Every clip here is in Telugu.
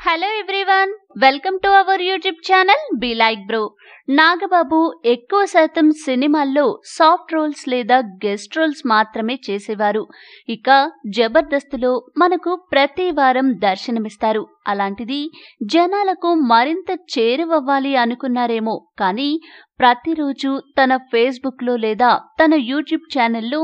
Hello everyone, welcome to our YouTube channel be like bro. Nagababu ఎక్కువ శాతం సినిమాల్లో సాఫ్ట్ రోల్స్ లేదా గెస్ట్ రోల్స్ మాత్రమే చేసేవారు. ఇక జబర్దస్త్లో మనకు ప్రతి వారం దర్శనమిస్తారు. అలాంటిది జనాలకు మరింత చేరువవ్వాలి అనుకున్నారేమో, కానీ ప్రతిరోజు తన ఫేస్బుక్లో లేదా తన యూట్యూబ్ ఛానల్లో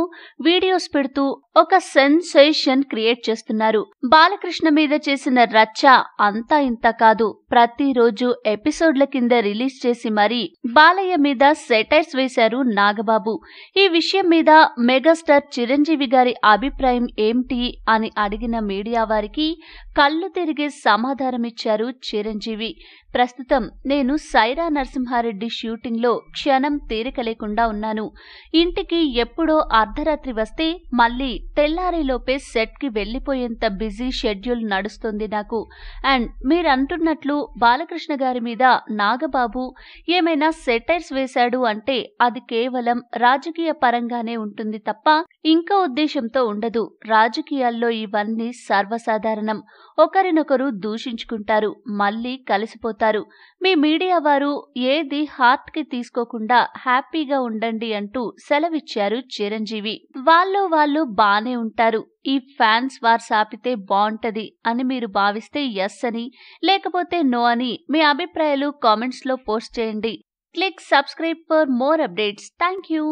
వీడియోస్ పెడుతూ ఒక సెన్సేషన్ క్రియేట్ చేస్తున్నారు. బాలకృష్ణ మీద చేసిన రచ్చ అంతా ఇంత కాదు, ప్రతిరోజు ఎపిసోడ్ల కింద రిలీజ్ చేసి మరీ బాలయ్య మీద సెటైర్స్ వేశారు నాగబాబు. ఈ విషయం మీద మెగాస్టార్ చిరంజీవి గారి అభిప్రాయం ఏమిటి అని అడిగిన మీడియా వారికి కళ్ళు తిరిగే సమాధానమిచ్చారు చిరంజీవి. ప్రస్తుతం నేను సైరా నరసింహారెడ్డి షూటింగ్ లో క్షణం తీరిక లేకుండా ఉన్నాను. ఇంటికి ఎప్పుడో అర్ధరాత్రి వస్తే మళ్ళీ తెల్లారిలోపే సెట్ కి వెళ్లిపోయేంత బిజీ షెడ్యూల్ నడుస్తుంది నాకు. అండ్ మీరంటున్నట్లు బాలకృష్ణ గారి మీద నాగబాబు ఏమైనా సెటైర్స్ వేశాడు అంటే అది కేవలం రాజకీయ పరంగానే ఉంటుంది తప్ప ఇంకో ఉద్దేశంతో ఉండదు. రాజకీయాల్లో ఇవన్నీ సర్వసాధారణం. ఒకరినొకరు దూషించుకుంటారు, మళ్ళీ కలిసిపోతారు. మీ మీడియా వారు ఏది హార్ట్ కి తీసుకోకుండా హ్యాపీగా ఉండండి అంటూ సెలవిచ్చారు చిరంజీవి. వాళ్ళు బానే ఉంటారు. ఈ ఫ్యాన్స్ వార్స్ ఆపితే బాగుంటది అని మీరు భావిస్తే ఎస్ అని, లేకపోతే నో అని మీ అభిప్రాయాలు కామెంట్స్ లో పోస్ట్ చేయండి. Click subscribe for more updates. Thank you.